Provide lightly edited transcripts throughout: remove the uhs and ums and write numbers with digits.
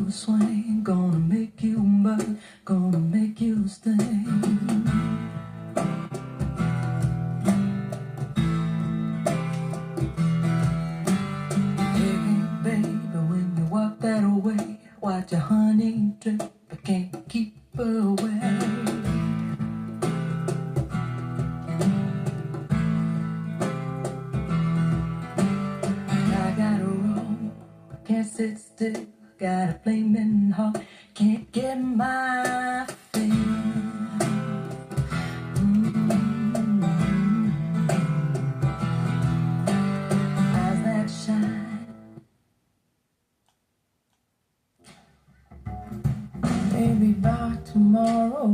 you swing, gonna make you burn, gonna make you sting. Watch your honey drip, I can't keep her away. I gotta roll, can't sit still, got a flaming heart, can't get my fill. Eyes that shine, maybe by tomorrow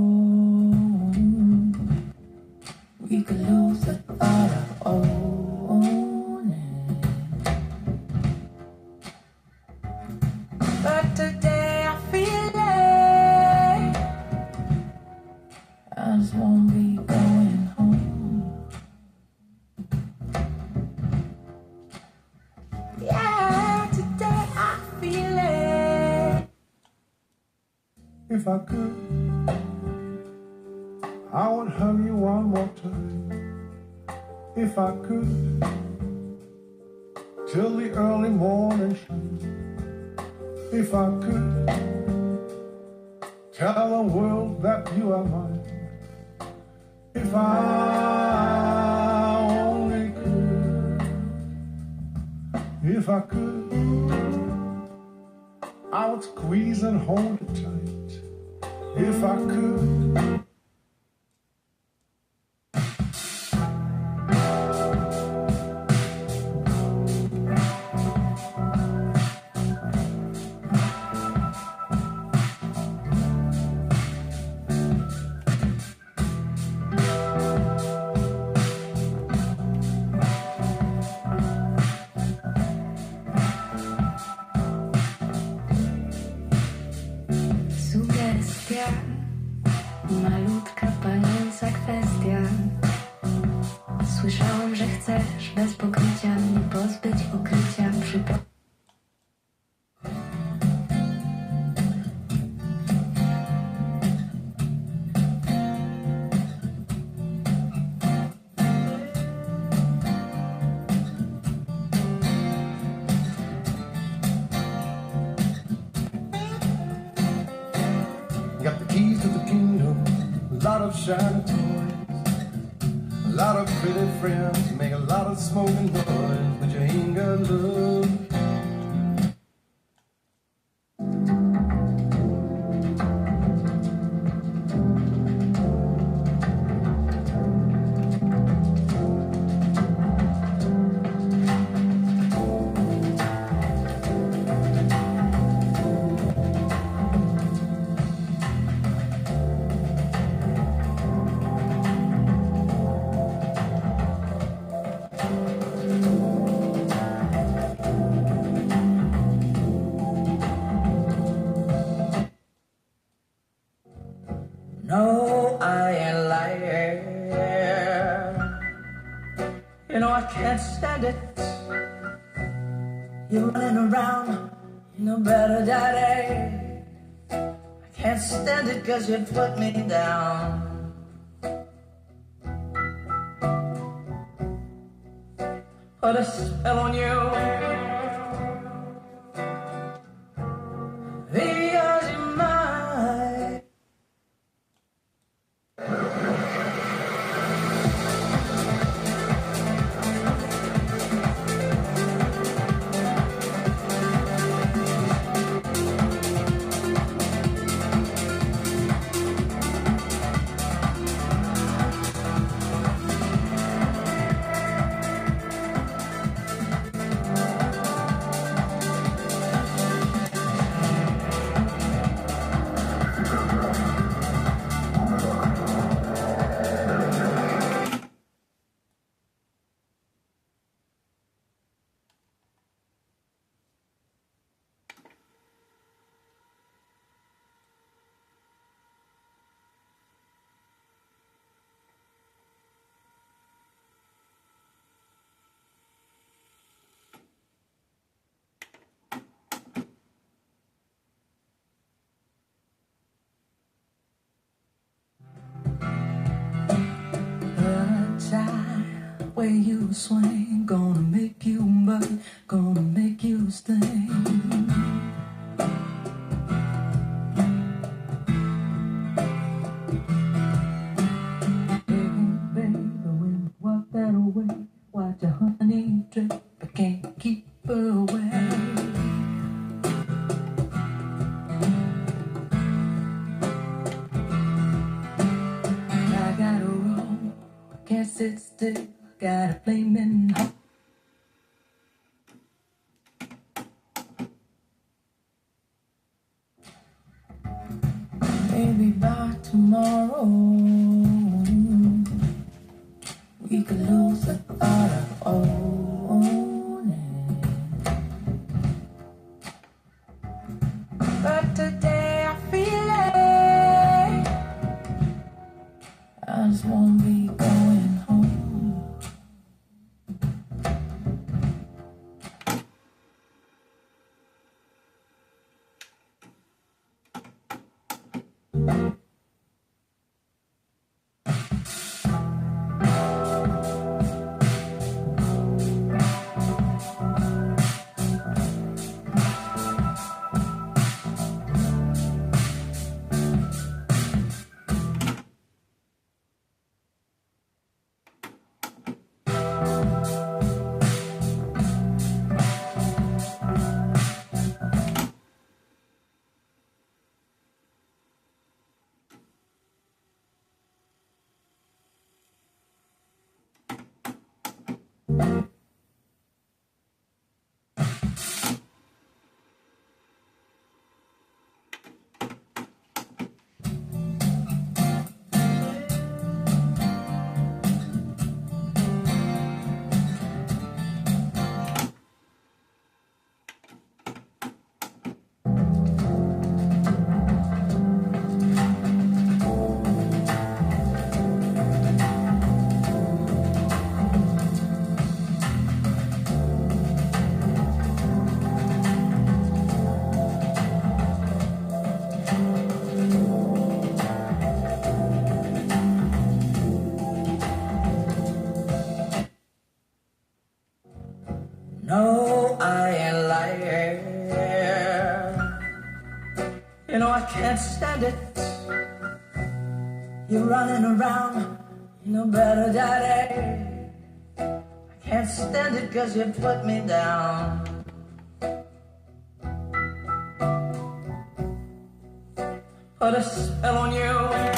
we could lose the thought of owning. But today I feel like I just won't be going home. Yeah, today I feel it. If I could, I would hug you one more time. If I could, till the early morning shine. If I could, tell the world that you are mine. If I only could, if I could, I would squeeze and hold you tight. If I could. Malutka, paląca kwestia. Słyszałam, że chcesz bez pokrycia mnie pozbyć ukrycia Got the keys to the kingdom, a lot of shiny toys, a lot of pretty friends, make a lot of smoking noise, but you ain't got love. No, I ain't lying. You know I can't stand it. You're running around, you know better, daddy. I can't stand it 'cause you put me down. Put a spell on you. Because you're mine. way you swing, gonna make you burn, gonna make you sting. Walk that away, watch a honey drip, I can't keep her away. I gotta roll, can't sit still, got a flaming hot. Maybe by tomorrow we could lose the thought of owning. But today I feel it, I just won't be going home. No, I ain't lying. You know I can't stand it. You're running around, you know better, Daddy. I can't stand it 'cause you put me down. Put a spell on you.